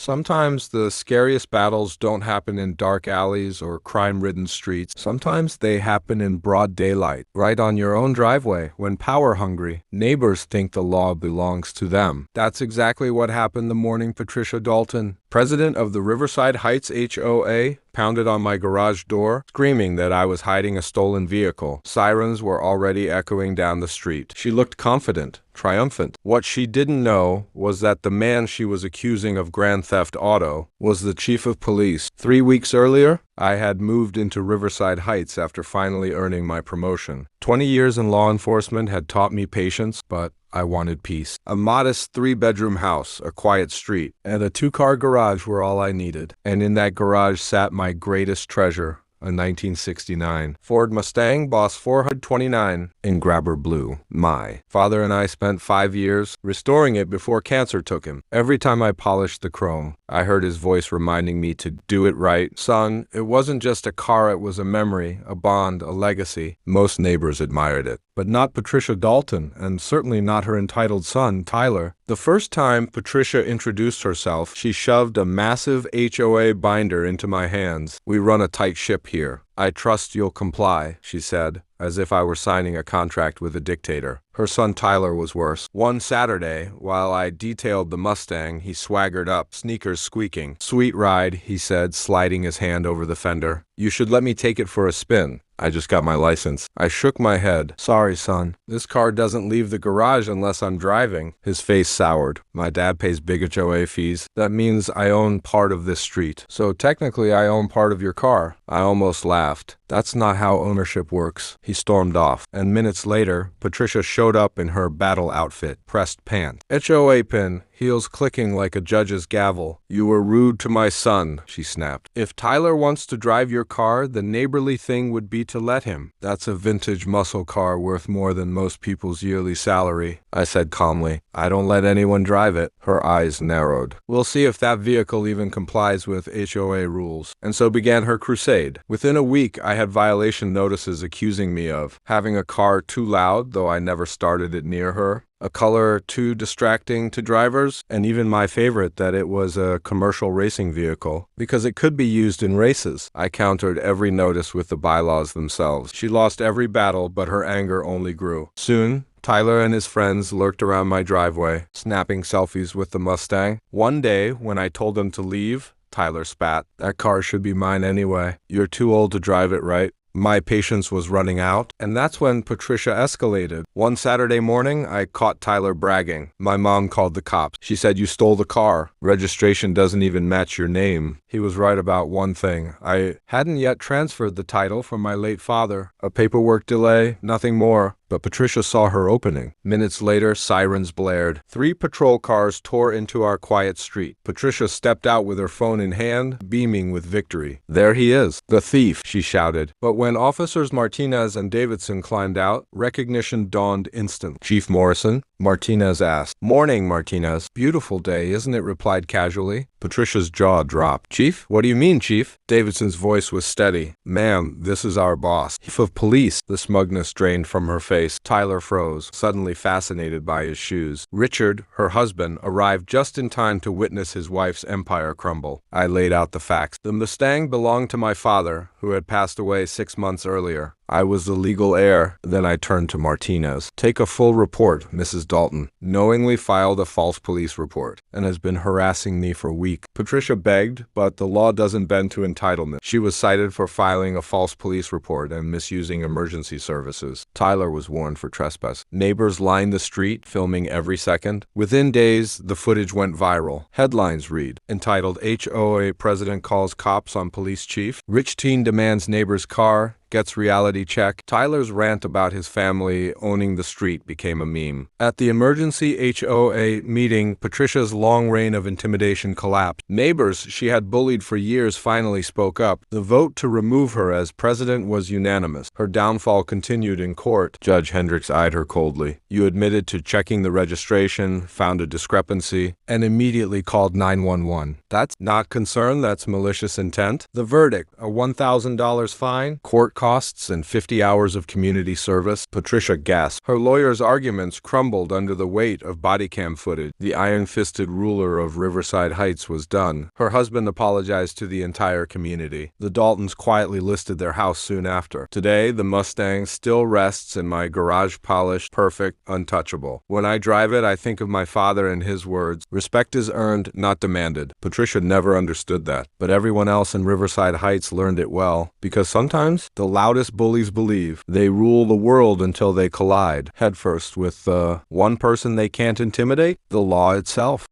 Sometimes the scariest battles don't happen in dark alleys or crime-ridden streets. Sometimes they happen in broad daylight, right on your own driveway, when power-hungry neighbors think the law belongs to them. That's exactly what happened the morning Patricia Dalton, president of the Riverside Heights HOA, pounded on my garage door, screaming that I was hiding a stolen vehicle. Sirens were already echoing down the street. She looked confident, triumphant. What she didn't know was that the man she was accusing of grand theft auto was the chief of police. 3 weeks earlier, I had moved into Riverside Heights after finally earning my promotion. 20 years in law enforcement had taught me patience, but I wanted peace. A modest 3-bedroom house, a quiet street, and a 2-car garage were all I needed. And in that garage sat my greatest treasure, a 1969 Ford Mustang Boss 429 in grabber blue. My father and I spent 5 years restoring it before cancer took him. Every time I polished the chrome, I heard his voice reminding me to do it right. Son, it wasn't just a car, it was a memory, a bond, a legacy. Most neighbors admired it, but not Patricia Dalton, and certainly not her entitled son, Tyler. The first time Patricia introduced herself, she shoved a massive HOA binder into my hands. "We run a tight ship here. I trust you'll comply," she said, as if I were signing a contract with a dictator. Her son Tyler was worse. One Saturday, while I detailed the Mustang, he swaggered up, sneakers squeaking. "Sweet ride," he said, sliding his hand over the fender. "You should let me take it for a spin. I just got my license." I shook my head. "Sorry, son. This car doesn't leave the garage unless I'm driving." His face soured. "My dad pays big HOA fees. That means I own part of this street. So technically I own part of your car." I almost laughed. "That's not how ownership works." He stormed off, and minutes later, Patricia showed up in her battle outfit, pressed pants, HOA pin, heels clicking like a judge's gavel. "You were rude to my son," she snapped. "If Tyler wants to drive your car, the neighborly thing would be to let him. That's a vintage muscle car worth more than most people's yearly salary," I said calmly. "I don't let anyone drive it." Her eyes narrowed. "We'll see if that vehicle even complies with HOA rules." And so began her crusade. Within a week, I had violation notices accusing me of having a car too loud, though I never started it near her, a color too distracting to drivers, and even my favorite, that it was a commercial racing vehicle, because it could be used in races. I countered every notice with the bylaws themselves. She lost every battle, but her anger only grew. Soon, Tyler and his friends lurked around my driveway, snapping selfies with the Mustang. One day, when I told them to leave, Tyler spat. "That car should be mine anyway. You're too old to drive it, right?" My patience was running out, and that's when Patricia escalated. One Saturday morning, I caught Tyler bragging. My mom called the cops. She said, "You stole the car. Registration doesn't even match your name." He was right about one thing. I hadn't yet transferred the title from my late father. A paperwork delay, nothing more. But Patricia saw her opening. Minutes later, sirens blared. 3 patrol cars tore into our quiet street. Patricia stepped out with her phone in hand, beaming with victory. "There he is, the thief," she shouted. But when officers Martinez and Davidson climbed out, recognition dawned instantly. "Chief Morrison?" Martinez asked. "Morning, Martinez." "Beautiful day, isn't it?" replied casually. Patricia's jaw dropped. "Chief? What do you mean, Chief?" Davidson's voice was steady. "Ma'am, this is our boss, chief of police." The smugness drained from her face. Tyler froze, suddenly fascinated by his shoes. Richard, her husband, arrived just in time to witness his wife's empire crumble. I laid out the facts. The Mustang belonged to my father, who had passed away 6 months earlier. I was the legal heir. Then I turned to Martinez. "Take a full report, Mrs. Dalton. Knowingly filed a false police report and has been harassing me for weeks." Patricia begged, but the law doesn't bend to entitlement. She was cited for filing a false police report and misusing emergency services. Tyler was warned for trespass. Neighbors lined the street, filming every second. Within days, the footage went viral. Headlines read, entitled "HOA President Calls Cops on Police Chief," "Rich Teen Demands Neighbor's Car," gets reality check. Tyler's rant about his family owning the street became a meme. At the emergency HOA meeting, Patricia's long reign of intimidation collapsed. Neighbors she had bullied for years finally spoke up. The vote to remove her as president was unanimous. Her downfall continued in court. Judge Hendricks eyed her coldly. "You admitted to checking the registration, found a discrepancy, and immediately called 911. That's not concern, that's malicious intent." The verdict, a $1,000 fine, court costs and 50 hours of community service. Patricia gasped. Her lawyer's arguments crumbled under the weight of body cam footage. The iron-fisted ruler of Riverside Heights was done. Her husband apologized to the entire community. The Daltons quietly listed their house soon after. Today, the Mustang still rests in my garage, polished, perfect, untouchable. When I drive it, I think of my father and his words, "Respect is earned, not demanded." Patricia never understood that, but everyone else in Riverside Heights learned it well, because sometimes the loudest bullies believe they rule the world until they collide headfirst with one person they can't intimidate, the law itself.